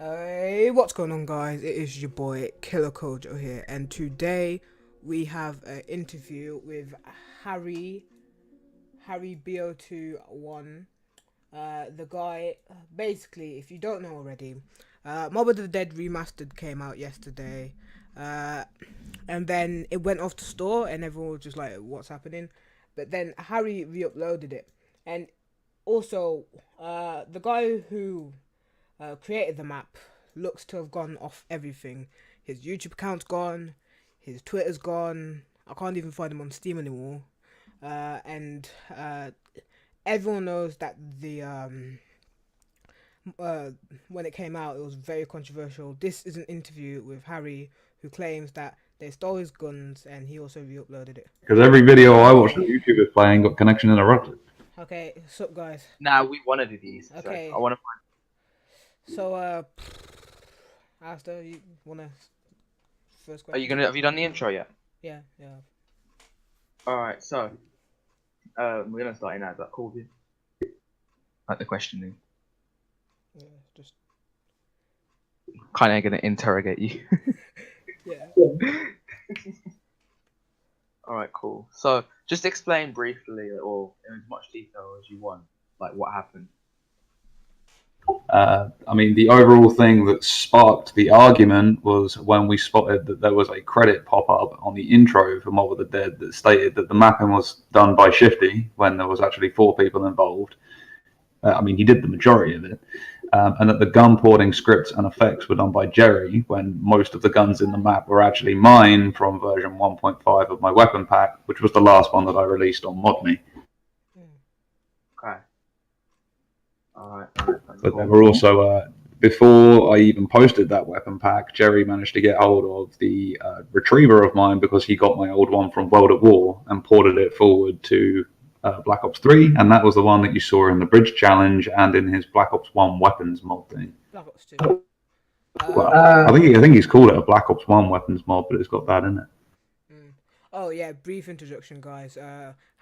Hey, what's going on, guys? It is your boy Killer Kojo here, and today we have an interview with Harry Harrybo21. The guy, basically, if you don't know already, Mob of the Dead Remastered came out yesterday, uh, and then it went off the store, and everyone was just like, "What's happening?" But then Harry re-uploaded it, and also, the guy who created the map looks to have gone off everything. His YouTube account's gone, his Twitter's gone. I can't even find him on Steam anymore. And everyone knows that the when it came out, it was very controversial. This is an interview with Harry, who claims that they stole his guns, and he also re-uploaded it. Because every video I watched on YouTube is playing got connection interrupted. Okay, what's up, guys? Nah, we want to do these. Okay, So I want to so Asta, you wanna first Are you question? gonna? Have you done the intro yet? Yeah, yeah. All right. So we're gonna start in as that cool. Like the questioning. Yeah, just Kind of gonna interrogate you. yeah. All right. Cool. So just explain briefly, or in as much detail as you want, like what happened. I mean, the overall thing that sparked the argument was when we spotted that there was a credit pop-up on the intro for Mob of the Dead that stated that the mapping was done by Shifty when there was actually 4 people involved. I mean, he did the majority of it. And that the gun porting scripts and effects were done by Jerry when most of the guns in the map were actually mine from version 1.5 of my weapon pack, which was the last one that I released on ModMe. Okay. All right. But there were also, before I even posted that weapon pack, Jerry managed to get hold of the retriever of mine because he got my old one from World at War and ported it forward to Black Ops 3, and that was the one that you saw in the Bridge Challenge and in his Black Ops 1 weapons mod thing. Black Ops 2. Well, I think he's called it a Black Ops 1 weapons mod, but it's got that in it. Oh yeah, brief introduction, guys.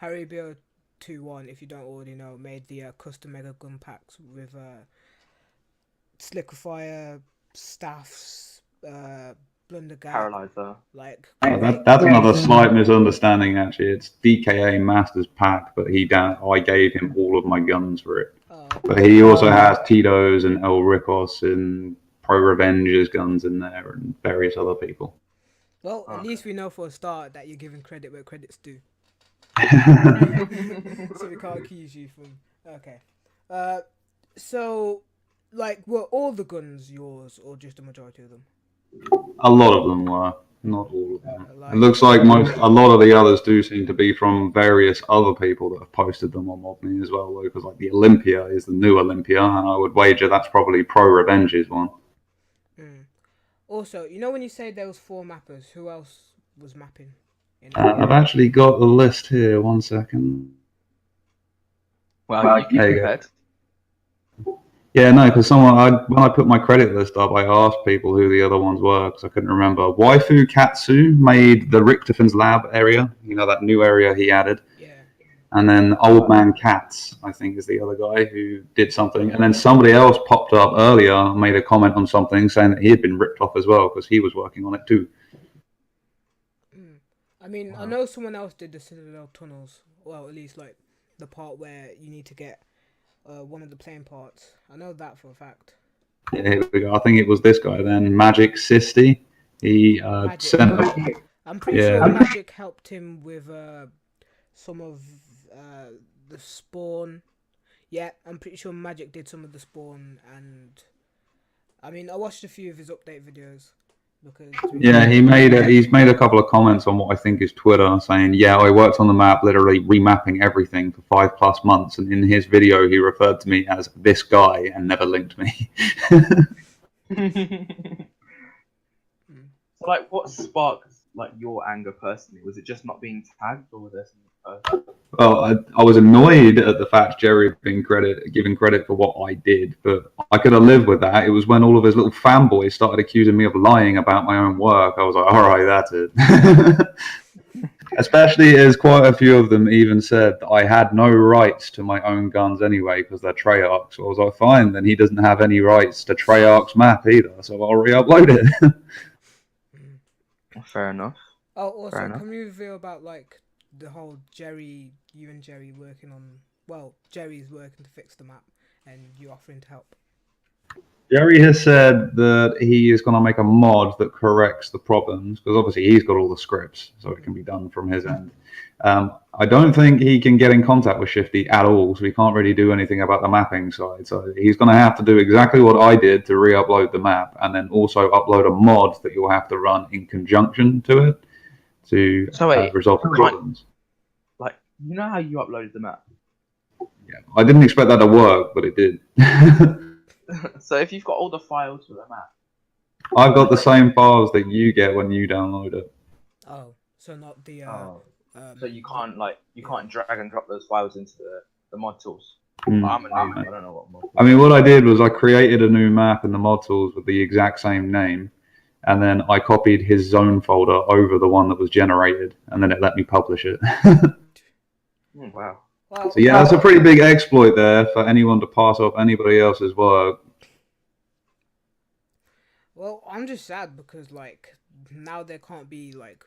Harrybo21, if you don't already know, made the custom mega gun packs with Slickerfire, staffs, blunder gap, Paralyzer. like That's another slight misunderstanding, actually. It's DKA Masters pack, but I gave him all of my guns for it. But he also has Tito's and El Ricos and Pro Revenge's guns in there and various other people. Well, at least we know for a start that you're giving credit where credit's due. So we can't accuse you from. Okay. So, like, were all the guns yours, or just a majority of them? A lot of them were, not all of them. Like, It looks like a lot of the others do seem to be from various other people that have posted them on MobMe as well, though, because like the Olympia is the new Olympia, and I would wager that's probably Pro Revenge's one. Also, you know when you say there was 4 mappers, who else was mapping? I've actually got the list here. 1 second. Well, you There you prepared. Yeah, no, because when I put my credit list up, I asked people who the other ones were because I couldn't remember. Waifu Katsu made the Richterfin's lab area, you know, that new area he added. Yeah. And then Old Man Katz, I think, is the other guy who did something. And then somebody else popped up earlier and made a comment on something saying that he had been ripped off as well because he was working on it too. I mean, I know someone else did the Citadel tunnels. Well, at least like the part where you need to get one of the plane parts. I know that for a fact. Yeah, here we go. I think it was this guy then, Magic Sisti. He sent. I'm pretty sure Magic helped him with some of the spawn. Yeah, I'm pretty sure Magic did some of the spawn, and I mean, I watched a few of his update videos. Yeah, he's made a couple of comments on what I think is Twitter, saying, "Yeah, I worked on the map, literally remapping everything for 5+ months." And in his video, he referred to me as this guy and never linked me. So, like, what sparked like your anger personally? Was it just not being tagged, or was there something personal? Well, I was annoyed at the fact Jerry had been given credit for what I did, but I could have lived with that. It was when all of his little fanboys started accusing me of lying about my own work. I was like, all right, that's it. Especially as quite a few of them even said that I had no rights to my own guns anyway because they're Treyarch. So I was like, fine, then he doesn't have any rights to Treyarch's map either, so I'll re-upload it. Fair enough. Oh, Fair also, enough. can we reveal about like the whole you and Jerry working on? Well, Jerry's working to fix the map, and you offering to help. Jerry has said that he is going to make a mod that corrects the problems because obviously he's got all the scripts, so it can be done from his end. I don't think he can get in contact with Shifty at all, so he can't really do anything about the mapping side. So he's going to have to do exactly what I did to re-upload the map, and then also upload a mod that you'll have to run in conjunction to it to resolve the problems. Like, you know how you uploaded the map? Yeah, I didn't expect that to work, but it did. So if you've got all the files for the map, I've got the same files that you get when you download it. Oh, so not the. So you can't drag and drop those files into the mod tools. Mm. I'm a noob. I don't know what mod tools. I mean, what I did was I created a new map in the mod tools with the exact same name, and then I copied his zone folder over the one that was generated, and then it let me publish it. Wow. Well, So yeah, that's a pretty big exploit there for anyone to pass off anybody else's work. Well, I'm just sad because like now there can't be like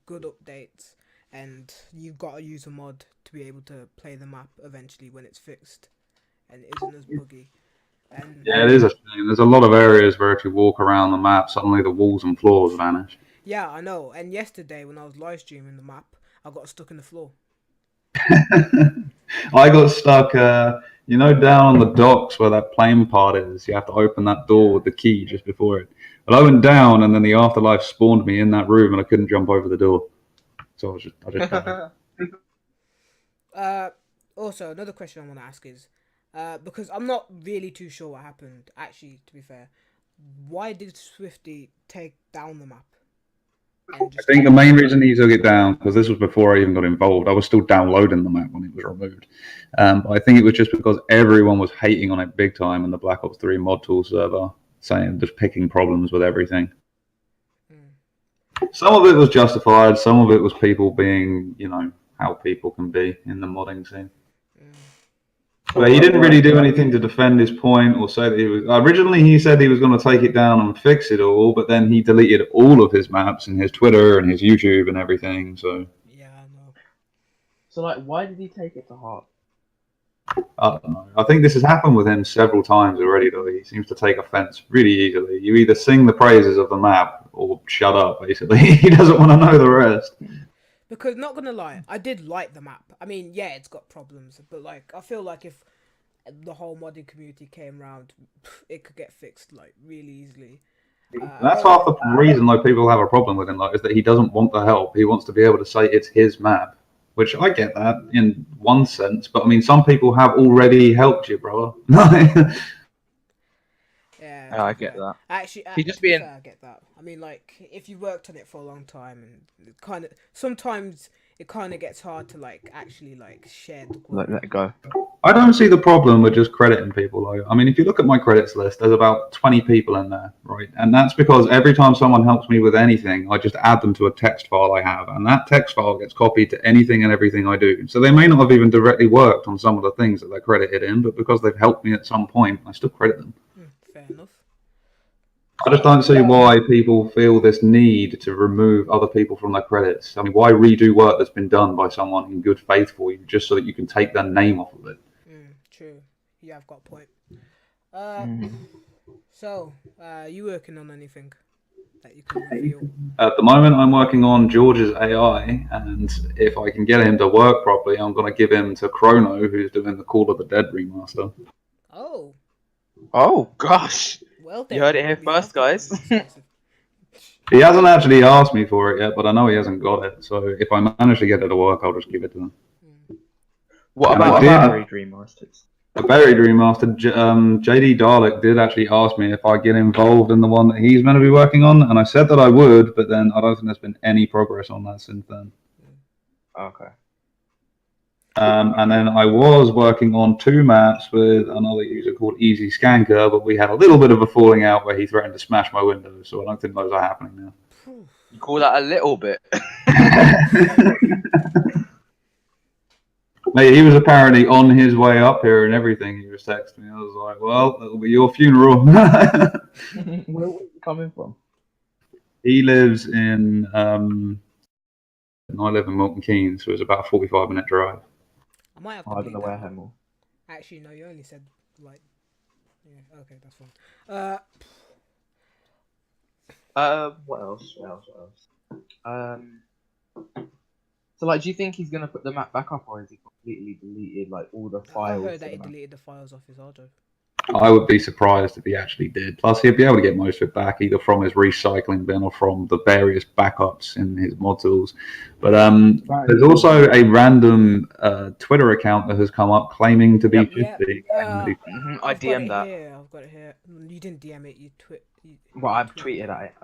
good updates, and you've got to use a mod to be able to play the map eventually when it's fixed, and it isn't as buggy. And Yeah, it is a shame. There's a lot of areas where if you walk around the map, suddenly the walls and floors vanish. Yeah, I know. And yesterday when I was live streaming the map, I got stuck in the floor. I got stuck, down on the docks where that plane part is. You have to open that door with the key just before it. But I went down, and then the afterlife spawned me in that room, and I couldn't jump over the door. So I just died. Also, another question I want to ask is, because I'm not really too sure what happened. Actually, to be fair, why did Swifty take down the map? I think the main reason he took it down, because this was before I even got involved, I was still downloading the map when it was removed. But I think it was just because everyone was hating on it big time in the Black Ops 3 mod tool server, saying just picking problems with everything. Some of it was justified, some of it was people being, how people can be in the modding scene. But he didn't really do anything to defend his point or say that he was. Originally, he said he was going to take it down and fix it all, but then he deleted all of his maps and his Twitter and his YouTube and everything. So yeah, I know. So why did he take it to heart? I don't know. I think this has happened with him several times already, though. He seems to take offense really easily. You either sing the praises of the map or shut up. Basically, he doesn't want to know the rest. Because not gonna lie, I did like the map. I mean, yeah, it's got problems, but like I feel like if the whole modding community came around, it could get fixed like really easily. That's half the reason like people have a problem with him, like, is that he doesn't want the help. He wants to be able to say it's his map, which I get that in one sense. But I mean, some people have already helped you, brother. Yeah, I get that. Actually, He just being. I get that. I mean, like if you worked on it for a long time, and it kind of sometimes it kind of gets hard to like actually like share the Let it go. I don't see the problem with just crediting people. Though. I mean, if you look at my credits list, there's about 20 people in there, right? And that's because every time someone helps me with anything, I just add them to a text file I have, and that text file gets copied to anything and everything I do. So they may not have even directly worked on some of the things that they're credited in, but because they've helped me at some point, I still credit them. Fair enough. I just don't see why people feel this need to remove other people from their credits. I mean, why redo work that's been done by someone in good faith for you just so that you can take their name off of it? True. Yeah, I've got a point. So, you working on anything that you can reveal? At the moment, I'm working on George's AI, and if I can get him to work properly, I'm going to give him to Chrono, who's doing the Call of the Dead remaster. Oh, gosh. Well, you heard it here first, guys. He hasn't actually asked me for it yet, but I know he hasn't got it. So if I manage to get it to work, I'll just give it to him. What about Buried Remasters? The Buried Remastered, JD Dalek did actually ask me if I get involved in the one that he's meant to be working on, and I said that I would, but then I don't think there's been any progress on that since then. Okay. And then I was working on 2 maps with another user called Easy Skanker, but we had a little bit of a falling out where he threatened to smash my windows, so I don't think those are happening now. You call that a little bit? Mate, he was apparently on his way up here and everything. He was texting me. I was like, well, that'll be your funeral. Where was he coming from? He lives in, and I live in Milton Keynes, so it's about a 45-minute drive. I might have to I don't bleep know that where out. Hemel. Actually, no, you only said like. Yeah, okay, that's fine. What else? So like, do you think he's gonna put the map back up, or has he completely deleted like all the I files? heard that for he the map? deleted the files off his hard drive. I would be surprised if he actually did. Plus, he'd be able to get most of it back either from his recycling bin or from the various backups in his mod tools. But there's also a random Twitter account that has come up claiming to be Yep. Shifty. I I've got DM'd it that. here. I've got it here. You didn't DM it. You tweet. Well, I've tweeted at it.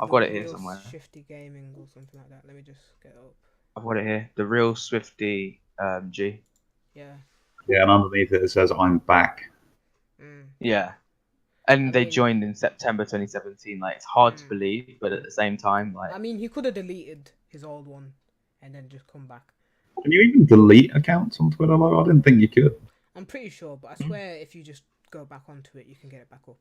I've got it here somewhere. Shifty Gaming or something like that. Let me just get it up. I've got it here. The real Swifty G. Yeah. Yeah, and underneath it says, "I'm back." Yeah. And I they mean- joined in September 2017. Like, it's hard to believe, but at the same time, like, I mean, he could have deleted his old one and then just come back. Can you even delete accounts on Twitter? Like, I didn't think you could. I'm pretty sure, but I swear if you just go back onto it, you can get it back up.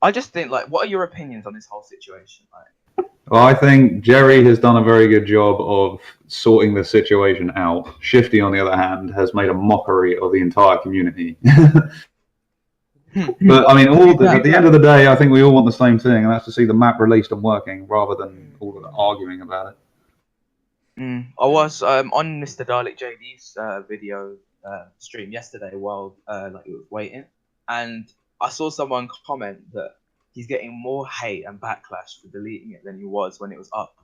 I just think, like, what are your opinions on this whole situation? Like, Well, I think Jerry has done a very good job of sorting the situation out. Shifty, on the other hand, has made a mockery of the entire community. But I mean, at the end of the day, I think we all want the same thing, and that's to see the map released and working, rather than all of the arguing about it. I was on Mr. Dalek JD's video stream yesterday while like he was waiting, and I saw someone comment that he's getting more hate and backlash for deleting it than he was when it was up.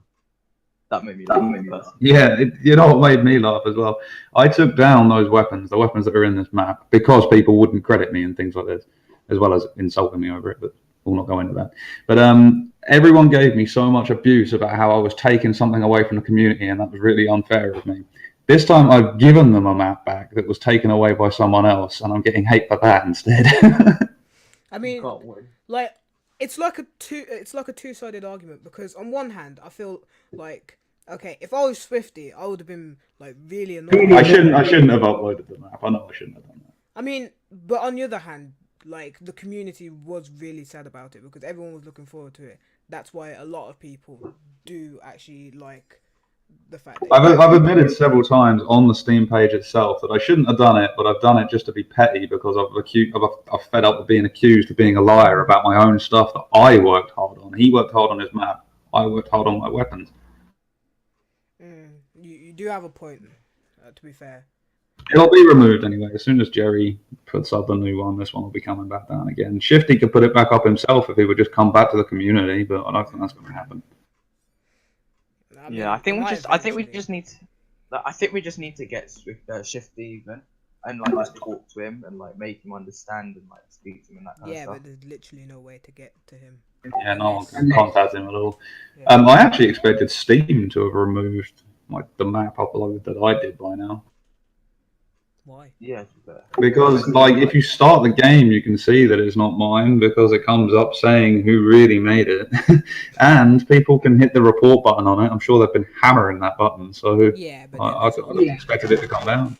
That made me laugh. Yeah, you know what made me laugh as well? I took down those weapons, the weapons that are in this map, because people wouldn't credit me and things like this, as well as insulting me over it, but we'll not go into that. But everyone gave me so much abuse about how I was taking something away from the community, and that was really unfair of me. This time I've given them a map back that was taken away by someone else, and I'm getting hate for that instead. I mean, like, it's like a two-sided argument, because on one hand, I feel like, okay, if I was Swifty, I would have been like really annoyed. I shouldn't have uploaded the map. I know I shouldn't have done that. I mean, but on the other hand, like, the community was really sad about it because everyone was looking forward to it. That's why a lot of people do actually like the fact that I've admitted several times on the Steam page itself that I shouldn't have done it, but I've done it just to be petty because I've fed up with being accused of being a liar about my own stuff that I worked hard on. He worked hard on his map. I worked hard on my weapons. You do have a point, to be fair. It'll be removed anyway. As soon as Jerry puts up the new one, this one will be coming back down again. Shifty could put it back up himself if he would just come back to the community, but I don't think that's going to happen. I mean, Yeah, I think we eventually. just need to get Shifty even and like just talk to him and like make him understand and like speak to him and that kind of Yeah, stuff. but there's literally no way to get to him. Yeah, no one can contact him at all. Yeah. I actually expected Steam to have removed like the map upload that I did by now. Why? Yeah, Because like if you start the game, you can see that it's not mine because it comes up saying who really made it, and people can hit the report button on it. I'm sure they've been hammering that button, so Yeah, but I expected it to come down.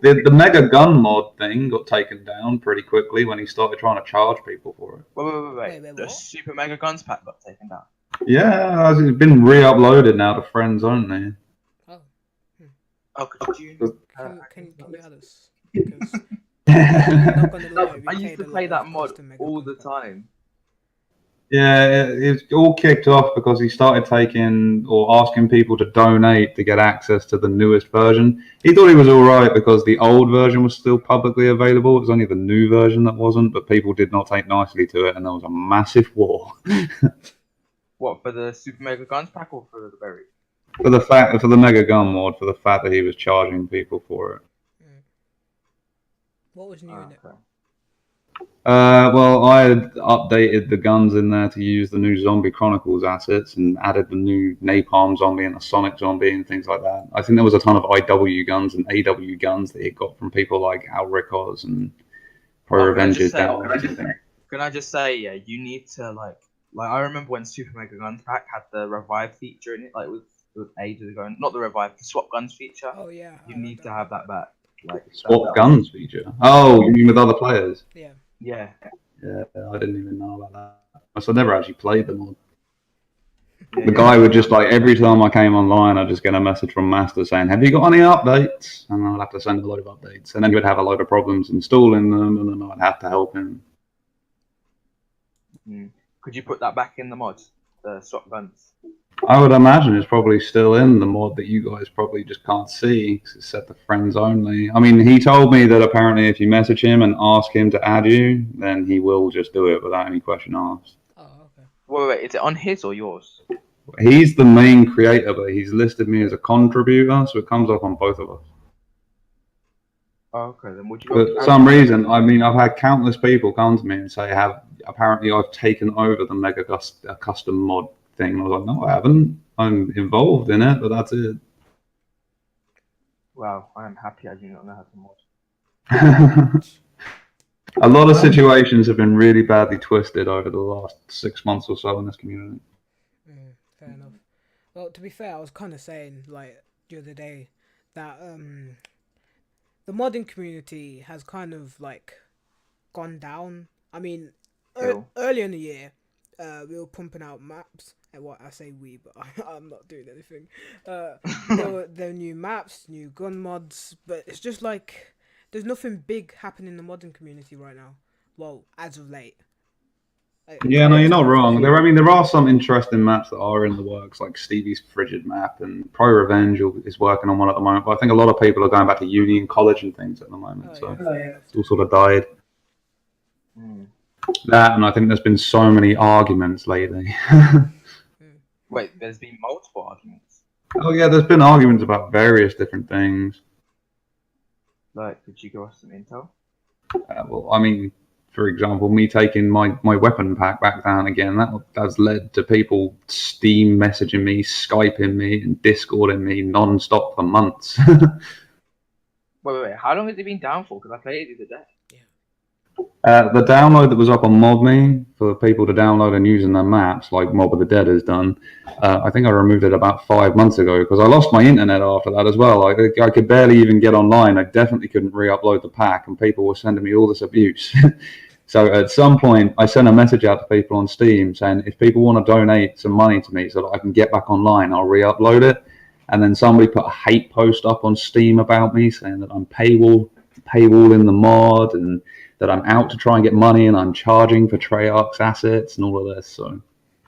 The Mega Gun mod thing got taken down pretty quickly when he started trying to charge people for it. Wait. Wait, The what? Super Mega Guns pack got taken down. Yeah, it's been re-uploaded now to friends only. Oh, could you? Can you add us? Because I'm not gonna lie, we I used paid to a play lot that of mod custom Mega all Gun the packs. time. Yeah, it's all kicked off because he started taking or asking people to donate to get access to the newest version. He thought he was all right because the old version was still publicly available. It was only the new version that wasn't, but people did not take nicely to it, and there was a massive war. What, for the Super Mega Guns pack or for the berry? for the Mega Gun mod, for the fact that he was charging people for it. What was new in it? Okay. Well, I had updated the guns in there to use the new Zombie Chronicles assets and added the new Napalm Zombie and the Sonic Zombie and things like that. I think there was a ton of IW guns and AW guns that it got from people like Al Rickos and Pro Revengers down. Can I just say, yeah, you need to like Like I remember when Super Mega Guns Pack had the revive feature in it, like it was ages ago. Not the revive, the swap guns feature. Oh yeah, You need to have that back. Like Swap guns feature. Oh, you mean with other players? Yeah. Yeah. Yeah, I didn't even know about that. So I never actually played the mod. Yeah, The guy would just like every time I came online, I'd just get a message from Master saying, "Have you got any updates?" And I'd have to send a load of updates, and then he would have a load of problems installing them, and then I'd have to help him. Could you put that back in the mod, the swap guns? I would imagine it's probably still in the mod that you guys probably just can't see because it's set to friends only. I mean, he told me that apparently if you message him and ask him to add you, then he will just do it without any question asked. Oh, okay. Wait, is it on his or yours? He's the main creator, but he's listed me as a contributor, so it comes up on both of us. Oh, okay, then would you? But for some reason, I mean, I've had countless people come to me and say, apparently I've taken over the Mega Custom mod thing. And I was like, no, I haven't. I'm involved in it, but that's it. Wow, I am happy I do not know how to mod. A lot of situations have been really badly twisted over the last 6 months or so in this community. Fair enough. Well, to be fair, I was kind of saying like the other day that the modding community has kind of like gone down. I mean, earlier in the year, we were pumping out maps. And what I say we, but I'm not doing anything. There were new maps, new gun mods, but it's just like there's nothing big happening in the modding community right now. Well, as of late. Yeah, no, you're not wrong. There are some interesting maps that are in the works, like Stevie's Frigid map, and Pro Revenge is working on one at the moment. But I think a lot of people are going back to uni and college and things at the moment, it's all sort of died. That, and I think there's been so many arguments lately. Wait, there's been multiple arguments. Oh yeah, there's been arguments about various different things. Like, could you give us some intel? Well, I mean, for example, me taking my weapon pack back down again, that's led to people Steam messaging me, Skyping me, and Discording me non-stop for months. Wait, how long has it been down for? Because I played it the other day. The download that was up on ModMe for people to download and use in their maps, like Mob of the Dead has done, I think I removed it about 5 months ago because I lost my internet after that as well. I could barely even get online. I definitely couldn't re-upload the pack, and people were sending me all this abuse. So at some point, I sent a message out to people on Steam saying, if people want to donate some money to me so that I can get back online, I'll re-upload it. And then somebody put a hate post up on Steam about me saying that I'm paywalling the mod and that I'm out to try and get money and I'm charging for Treyarch's assets and all of this. So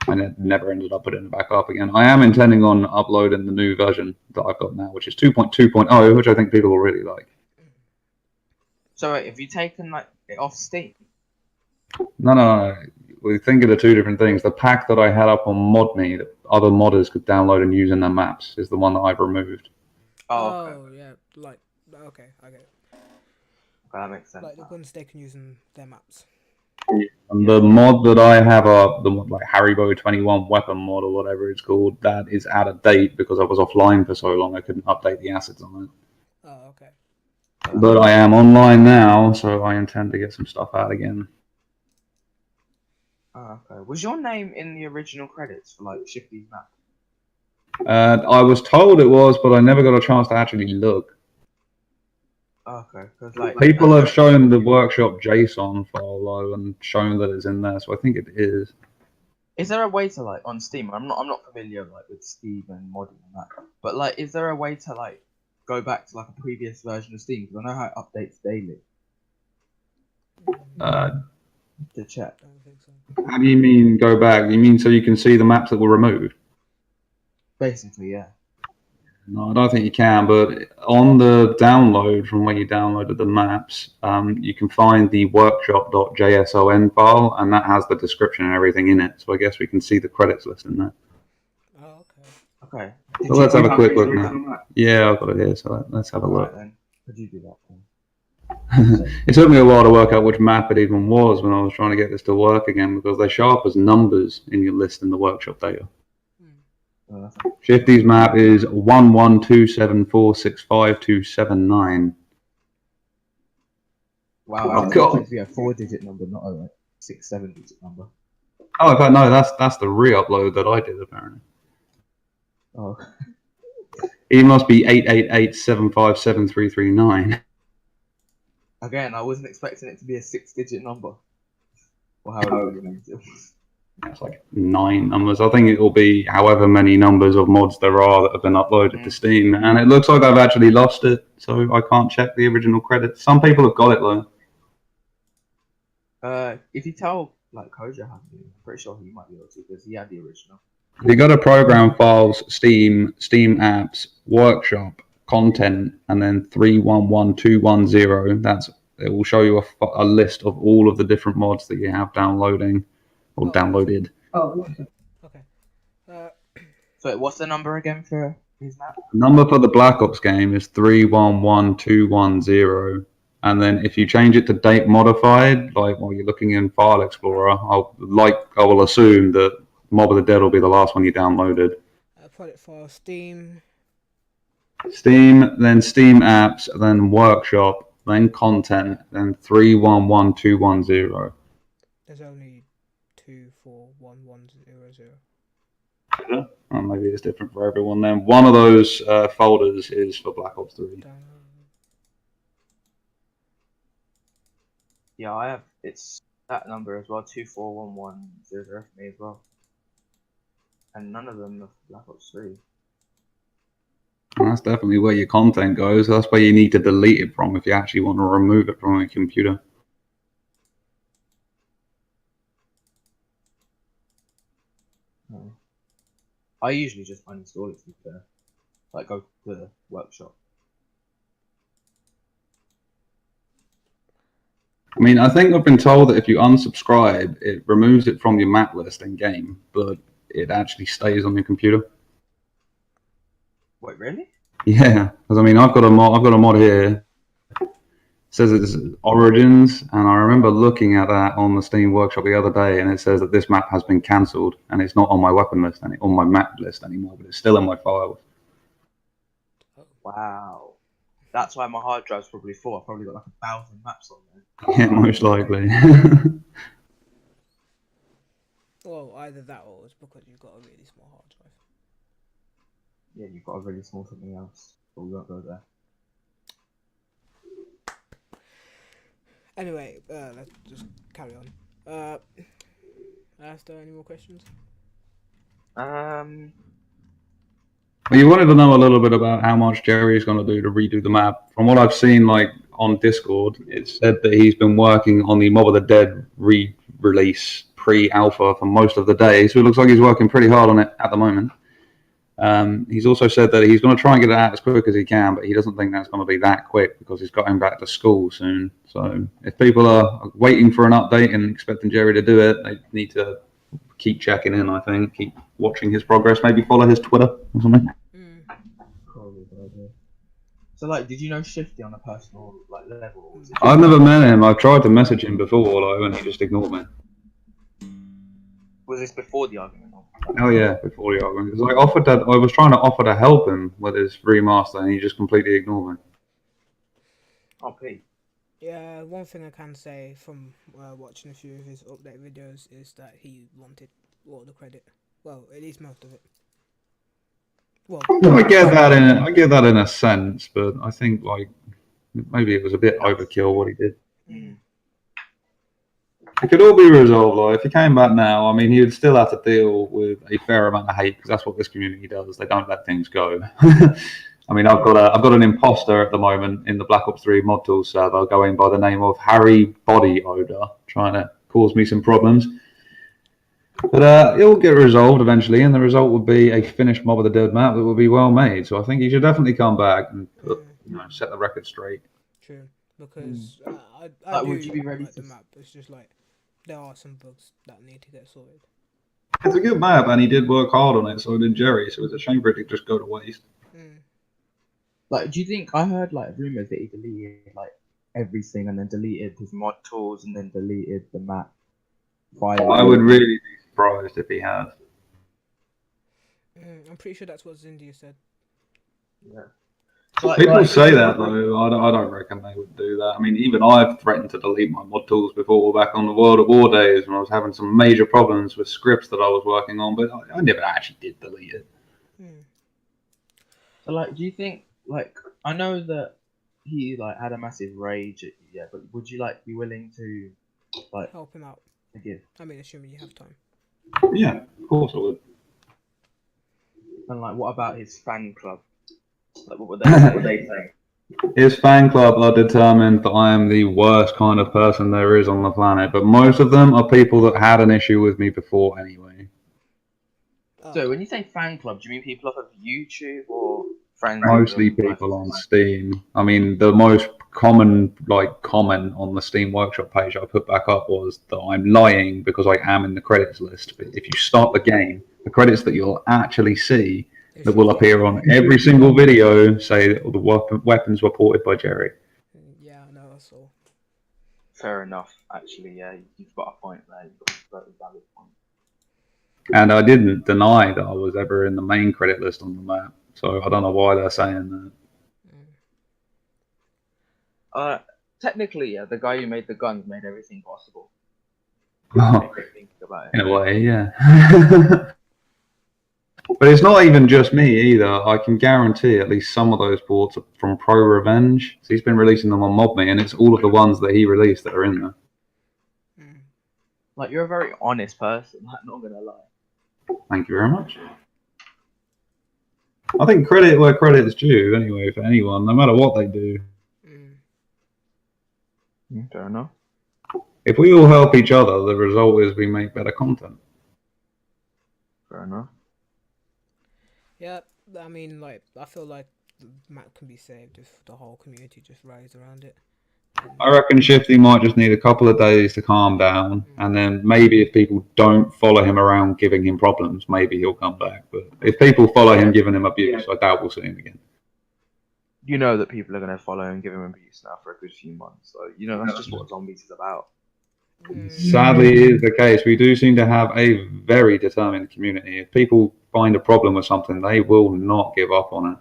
I never ended up putting it back up again. I am intending on uploading the new version that I've got now, which is 2.2.0, which I think people will really like. So wait, have you taken it off Steam? No. We think of the two different things. The pack that I had up on ModMe that other modders could download and use in their maps is the one that I've removed. Oh, yeah, okay, I get it. Okay, that makes sense. Like the guns they can use in their maps. And the mod that I have up, the mod, like Harrybo21 weapon mod or whatever it's called, that is out of date because I was offline for so long I couldn't update the assets on it. Oh, okay. But I am online now, so I intend to get some stuff out again. Oh, okay. Was your name in the original credits for Shifty's map? I was told it was, but I never got a chance to actually look. Okay, because people have shown the workshop JSON file though, and shown that it's in there, so I think it is. Is there a way to on Steam? I'm not familiar with Steam and modding and that, but is there a way to go back to a previous version of Steam? Because I know how it updates daily. To check. I don't think so. How do you mean go back? You mean so you can see the maps that were removed? Basically, yeah. No, I don't think you can, but on the download from when you downloaded the maps, you can find the workshop.json file, and that has the description and everything in it. So I guess we can see the credits list in there. Oh, okay. Okay. So let's have a quick look now. Yeah, I've got it here, so let's have a look. Right, then. Could you do that then? It took me a while to work out which map it even was when I was trying to get this to work again, because they show up as numbers in your list in the workshop data. Shifty's map is 1127465279. Wow, that's actually a 4-digit number, not a 6-7-digit number. Oh, in fact, no, that's the re-upload that I did apparently. Oh, He must be 888-757-339. again, I wasn't expecting it to be a 6-digit number. Or however many names it was. That's like 9 numbers. I think it will be however many numbers of mods there are that have been uploaded to Steam, and it looks like I've actually lost it, so I can't check the original credits. Some people have got it though. If you tell like Koja how to do it, I'm pretty sure he might be able to because he had the original. If you go to program files, Steam apps, workshop, content, and then 311210, it will show you a list of all of the different mods that you have downloading or downloaded. Okay. So what's the number again for his map? The number for the Black Ops game is 311210. And then if you change it to date modified, like while you're looking in File Explorer, I will assume that Mob of the Dead will be the last one you downloaded. Product file, Steam, then Steam apps, then Workshop, then content, then 311210. there's only 241100. Oh, maybe it's different for everyone then. One of those folders is for Black Ops 3. Yeah, I have. It's that number as well, 241100 for me as well. And none of them are Black Ops 3. And that's definitely where your content goes. That's where you need to delete it from if you actually want to remove it from your computer. Oh. I usually just uninstall it to be fair. Like go to the workshop. I mean, I think I've been told that if you unsubscribe, it removes it from your map list in game, but it actually stays on your computer. Wait, really? Yeah, because I mean, I've got a mod here. It says it's Origins, and I remember looking at that on the Steam Workshop the other day, and it says that this map has been cancelled, and it's not on my weapon list and on my map list anymore, but it's still in my files. Wow. That's why my hard drive's probably full. I've probably got like 1,000 maps on there. Yeah, most likely. Well, either that or it's because you've got a really small hard drive. Yeah, you've got a really small something else, but we won't go there. Anyway, let's just carry on. Is there any more questions? Well, you wanted to know a little bit about how much Jerry's going to do to redo the map. From what I've seen, like on Discord, it said that he's been working on the Mob of the Dead re-release pre-alpha for most of the day, so it looks like he's working pretty hard on it at the moment. He's also said that he's going to try and get it out as quick as he can, but he doesn't think that's going to be that quick because he's got him back to school soon. So if people are waiting for an update and expecting Jerry to do it, they need to keep checking in, I think. Keep watching his progress. Maybe follow his Twitter or something. Probably a good idea. So, like, did you know Shifty on a personal level? Or was it I've never met him. I've tried to message him before, and he just ignored me. Was this before the argument? Oh yeah, before the argument. Because I was trying to offer to help him with his remaster, and he just completely ignored me. Oh, Pete. Yeah, one thing I can say from watching a few of his update videos is that he wanted all the credit. Well, at least most of it. Well, I get that in a sense, but I think maybe it was a bit overkill what he did. It could all be resolved. If he came back now, I mean, he would still have to deal with a fair amount of hate because that's what this community does. They don't let things go. I mean, I've got an imposter at the moment in the Black Ops 3 mod tools server going by the name of Harrybo21, trying to cause me some problems. But it will get resolved eventually, and the result will be a finished Mob of the Dead map that will be well made. So I think he should definitely come back and set the record straight. True, because I would you be ready like to the map. It's just like there are some bugs that need to get sorted. It's a good map, and he did work hard on it. So did Jerry. So it's a shame for it to just go to waste. Like, do you think I heard rumors that he deleted everything and then deleted his mod tools and then deleted the map file? I would really be surprised if he had. I'm pretty sure that's what Zindia said. Yeah. So, like, People say that though. I don't reckon they would do that. I mean, even I've threatened to delete my mod tools before back on the World at War days when I was having some major problems with scripts that I was working on, but I never actually did delete it. So, like, do you think, like, I know that he like had a massive rage at you, yeah, but would you like be willing to like Help him out. forgive? I mean, assuming you have time. Yeah, of course I would. And like, what about his fan club? Like, what would they say? His fan club are determined that I am the worst kind of person there is on the planet, but most of them are people that had an issue with me before anyway. So when you say fan club, do you mean people off of YouTube or friends? Mostly people on Steam. I mean, the most common comment on the Steam Workshop page I put back up was that I'm lying because I am in the credits list. But if you start the game, the credits that you'll actually see that will appear on every single video say that the weapons were ported by Jerry. Yeah, I know, that's all. Fair enough, actually, yeah, you've got a point there. You've got a very valid point. And I didn't deny that I was ever in the main credit list on the map, so I don't know why they're saying that. Technically, yeah, the guy who made the guns made everything possible. that. About it. In a way, yeah. But it's not even just me either. I can guarantee at least some of those boards are from Pro Revenge. So he's been releasing them on MobMe, and it's all of the ones that he released that are in there. Like, you're a very honest person, like, not gonna lie. Thank you very much. I think credit where credit is due, anyway, for anyone, no matter what they do. Fair enough. If we all help each other, the result is we make better content. Fair enough. Yeah, I mean, like, I feel like the map can be saved if the whole community just rallies around it. I reckon Shifty might just need a couple of days to calm down, and then maybe if people don't follow him around giving him problems, maybe he'll come back. But if people follow him giving him abuse, I doubt we'll see him again. You know that people are going to follow and give him abuse now for a good few months, so you know that's just what Zombies is about. Sadly, it is the case. We do seem to have a very determined community. If people find a problem with something, they will not give up on it.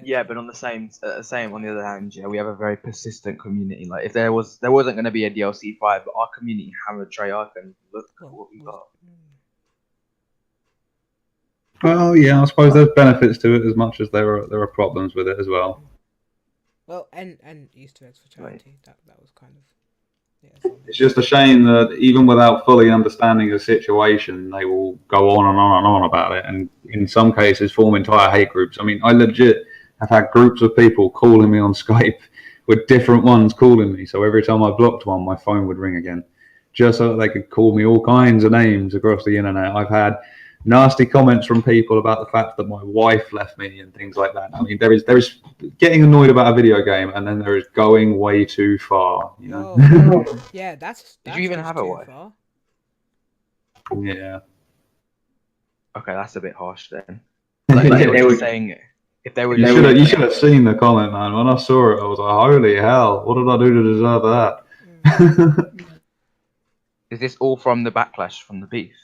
Yeah, but on the same on the other hand, yeah, we have a very persistent community. Like, if there wasn't going to be a DLC 5, but our community hammered Treyarch, and look at what we got. Well, yeah, I suppose there's benefits to it as much as there are problems with it as well. Well, and Easter eggs for charity. That was kind of. It's just a shame that even without fully understanding the situation, they will go on and on and on about it, and in some cases form entire hate groups. I mean, I legit have had groups of people calling me on Skype with different ones calling me. So every time I blocked one, my phone would ring again, just so that they could call me all kinds of names across the internet. I've had nasty comments from people about the fact that my wife left me and things like that. I mean, there is getting annoyed about a video game, and then there is going way too far. You know? Yeah, that's. Did you even have a wife? Far. Yeah. Okay, that's a bit harsh then. Like, if they were saying, if they were, you should have seen the comment, man. When I saw it, I was like, "Holy hell! What did I do to deserve that?" Is this all from the backlash from the beef?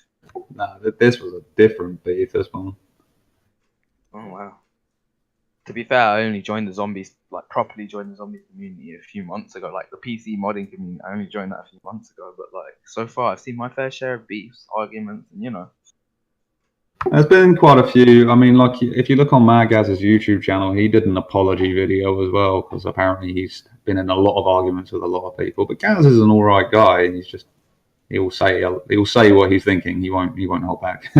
No, this was a different beef, this one. Oh, wow. To be fair, I only joined the Zombies, properly joined the Zombies community a few months ago. Like, the PC modding community, I only joined that a few months ago. But, so far, I've seen my fair share of beefs, arguments, and, There's been quite a few. I mean, if you look on Magaz's YouTube channel, he did an apology video as well, because apparently he's been in a lot of arguments with a lot of people. But Gaz is an alright guy, and he'll say what he's thinking. He won't hold back.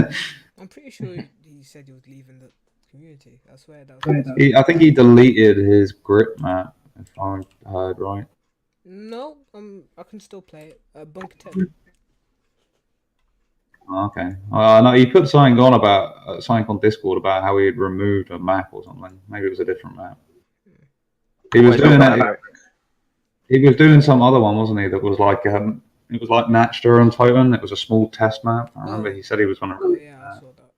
I'm pretty sure he said he was leaving the community. I swear that was. I think he deleted his grip map, if I heard right. No, I can still play it. Bunker 10. Okay. No, he put something on about something on Discord about how he had removed a map or something. Maybe it was a different map. He was doing that. He was doing some other one, wasn't he? That was like it was like Natchter and Titan. It was a small test map. I remember he said he was going to release that. I saw that.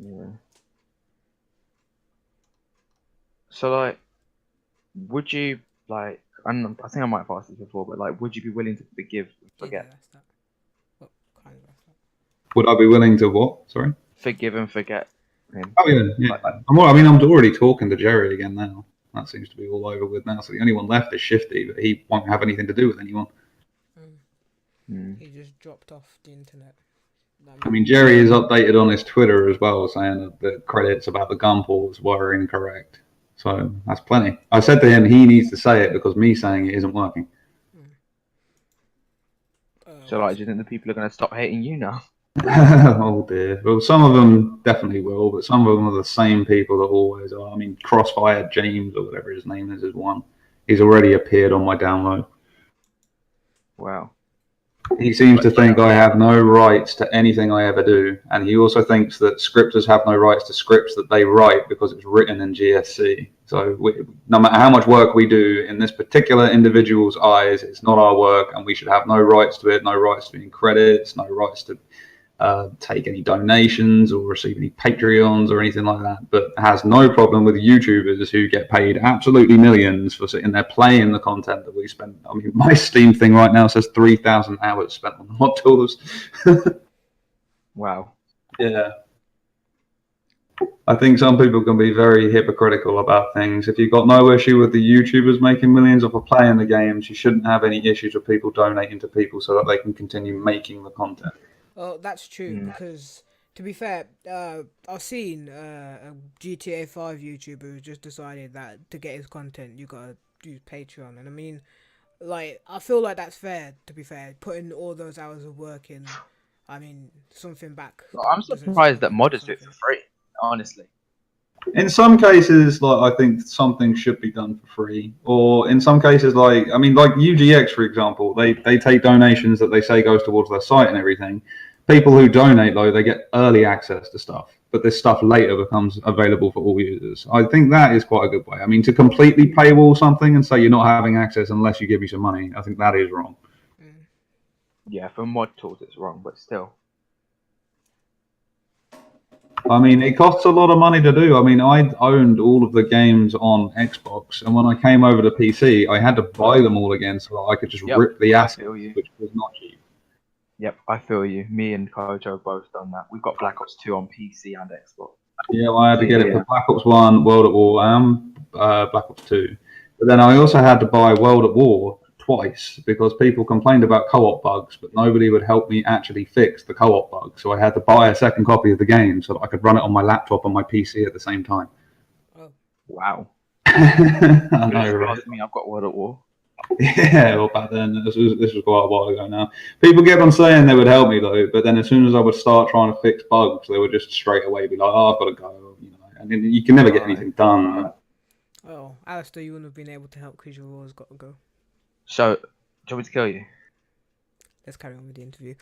Yeah. So, would you I think I might have asked this before, but would you be willing to forgive and forget? Yeah, what kind of that? Would I be willing to what? Sorry. Forgive and forget. him. Oh yeah. I'm already talking to Jerry again now. That seems to be all over with now. So the only one left is Shifty, but he won't have anything to do with anyone. He just dropped off the internet. I mean, Jerry is updated on his Twitter as well, saying that the credits about the gun pulls were incorrect. So that's plenty. I said to him he needs to say it because me saying it isn't working. So, like, do you think the people are going to stop hating you now? Oh dear. Well, some of them definitely will, but some of them are the same people that always are. I mean, Crossfire James or whatever his name is one. He's already appeared on my download. Wow. He seems to think I have no rights to anything I ever do, and he also thinks that scripters have no rights to scripts that they write because it's written in GSC. So no matter how much work we do in this particular individual's eyes, it's not our work, and we should have no rights to it, no rights to any credits, no rights to take any donations or receive any Patreons or anything like that, but has no problem with YouTubers who get paid absolutely millions for sitting there playing the content that we spend. I mean, my Steam thing right now says 3,000 hours spent on Hot Tools. Wow. Yeah. I think some people can be very hypocritical about things. If you've got no issue with the YouTubers making millions off of playing the games, you shouldn't have any issues with people donating to people so that they can continue making the content. Well, that's true because, to be fair, I've seen a GTA 5 YouTuber who just decided that to get his content, you gotta use Patreon, and I mean, like, I feel like that's fair. To be fair, putting all those hours of work in, I mean, something back. Well, I'm surprised that modders do it for free. Honestly. In some cases, like I think something should be done for free, or in some cases, like UGX, for example, they take donations that they say goes towards their site and everything. People who donate though, they get early access to stuff, but this stuff later becomes available for all users. I think that is quite a good way. I mean, to completely paywall something and say you're not having access unless you give me some money, I think that is wrong. Yeah, for mod tools it's wrong, but still. I mean, it costs a lot of money to do. I mean, I owned all of the games on Xbox, and when I came over to PC, I had to buy them all again so that I could just rip the assets, which was not cheap. Yep, I feel you. Me and Kojo have both done that. We've got Black Ops 2 on PC and Xbox. Yeah, well, I had to get it for Black Ops 1, World at War, and Black Ops 2. But then I also had to buy World at War twice because people complained about co-op bugs, but nobody would help me actually fix the co-op bugs. So I had to buy a second copy of the game so that I could run it on my laptop and my PC at the same time. Oh. Wow. I know, right? I've got World at War. Yeah, well, back then, this was quite a while ago now. People kept on saying they would help me, though, but then as soon as I would start trying to fix bugs, they would just straight away be like, oh, I've got to go, you know, and then you can never get anything done. Oh, Alistair, you wouldn't have been able to help because you've always got to go. So, do you want me to kill you? Let's carry on with the interview.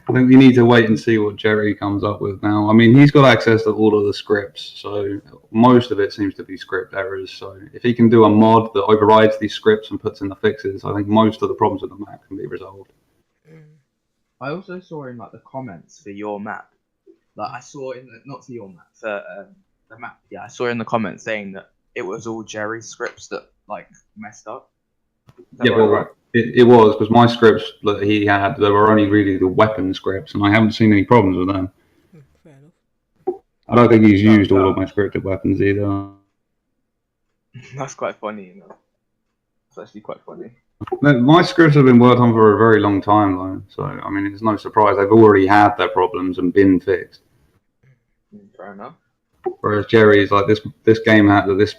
I think we need to wait and see what Jerry comes up with now. I mean, he's got access to all of the scripts, so most of it seems to be script errors. So if he can do a mod that overrides these scripts and puts in the fixes, I think most of the problems with the map can be resolved. I also saw in like the comments for your map, like I saw in the, not for your map, for the map. Yeah, I saw in the comments saying that it was all Jerry's scripts that like messed up. Yeah, right. It was because my scripts that he had, they were only really the weapon scripts, and I haven't seen any problems with them. Fair enough. I don't think he's used all of my scripted weapons either. That's quite funny, you know. It's actually quite funny. My scripts have been worked on for a very long time, though, so I mean, it's no surprise they've already had their problems and been fixed. Fair enough. Whereas Jerry's like this this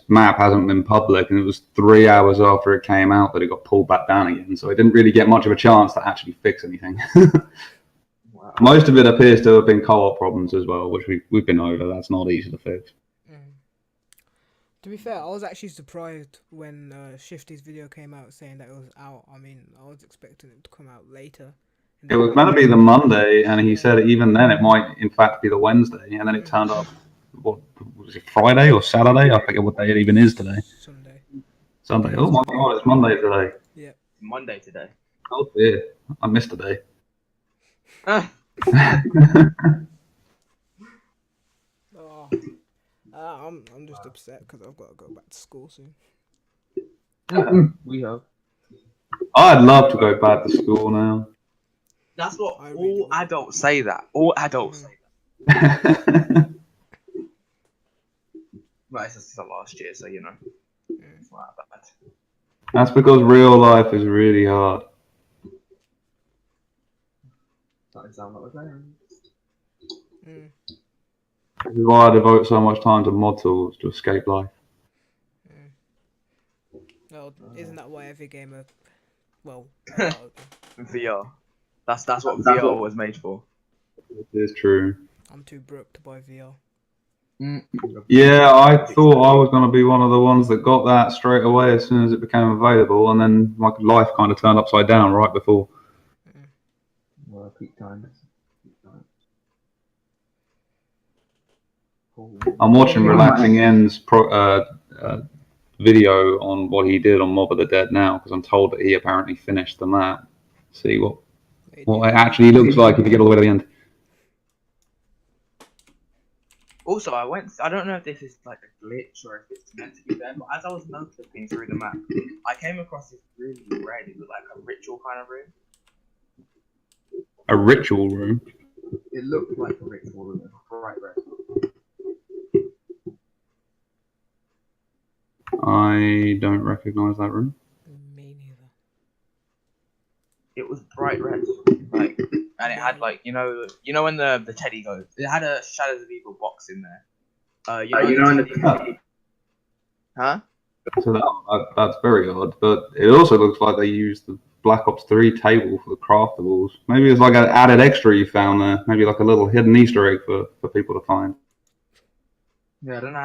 map hasn't been public, and it was 3 hours after it came out that it got pulled back down again. So it didn't really get much of a chance to actually fix anything. Wow. Most of it appears to have been co-op problems as well, which we've been over. That's not easy to fix. To be fair, I was actually surprised when Shifty's video came out saying that it was out. I mean, I was expecting it to come out later. It was meant to be the Monday, and he said even then it might in fact be the Wednesday, and then it turned up. What was it, Friday or Saturday? I forget what day it even is today. Sunday. Oh my God, it's Monday today. Yeah. Monday today. Oh dear, I missed a day. I'm just upset because I've got to go back to school soon. We have. I'd love to go back to school now. That's what I really all would. adults say. That all adults Mhm. say that. But it's just the last year, so you know, it's not that bad. That's because real life is really hard. Doesn't sound like we're playing. Mm. This is why I devote so much time to mod tools to escape life. Well, isn't that why every gamer? Well, a lot of them. VR. That's what VR was made for. It is true. I'm too broke to buy VR. Yeah, I thought I was going to be one of the ones that got that straight away as soon as it became available, and then my life kind of turned upside down right before. Well, peak times. I'm watching Relaxing End's video on what he did on Mob of the Dead now, because I'm told that he apparently finished the map. See what it actually looks like if you get all the way to the end. Also, I don't know if this is like a glitch or if it's meant to be there, but as I was noticing through the map, I came across this really red, it looked like a ritual kind of room. A ritual room? It looked like a ritual room, bright red. I don't recognise that room. Me neither. It was bright red, like, and it had like you know when the teddy goes, it had a Shadows of Evil box in there. You know in the teddy. Huh? So that's very odd, but it also looks like they used the Black Ops 3 table for the craftables. Maybe it's like an added extra you found there. Maybe like a little hidden Easter egg for people to find. Yeah, I don't know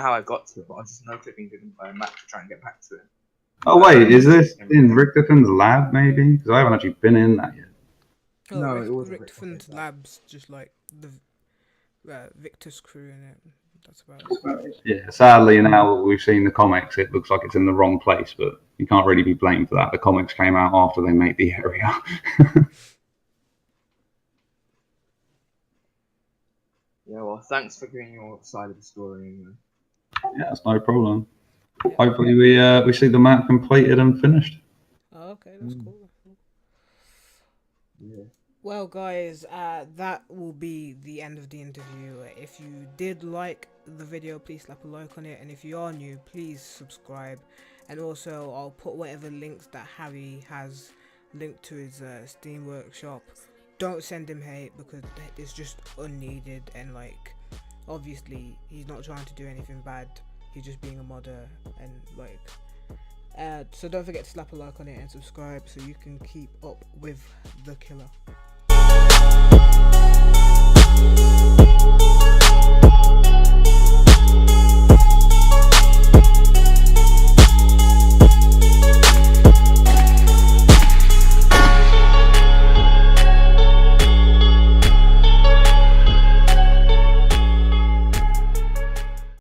how I got to it, but I was just no clicking through the map to try and get back to it. Oh wait, is this in Richterfin's lab maybe? Because I haven't actually been in that yet. Oh, No, it wasn't Richterfin's labs, just like the Victor's crew in it. That's about it. Yeah, sadly now that we've seen the comics, it looks like it's in the wrong place, but you can't really be blamed for that. The comics came out after they made the area. Yeah, well, thanks for giving your side of the story. Anyway. Yeah, that's no problem. Hopefully we see the map completed and finished. Oh, okay, that's cool. Yeah. Well, guys, that will be the end of the interview. If you did like the video, please slap a like on it, and if you are new, please subscribe. And also, I'll put whatever links that Harry has linked to his Steam workshop. Don't send him hate because it's just unneeded, and like, obviously, he's not trying to do anything bad. He's just being a modder, and like. So don't forget to slap a like on it and subscribe so you can keep up with the killer.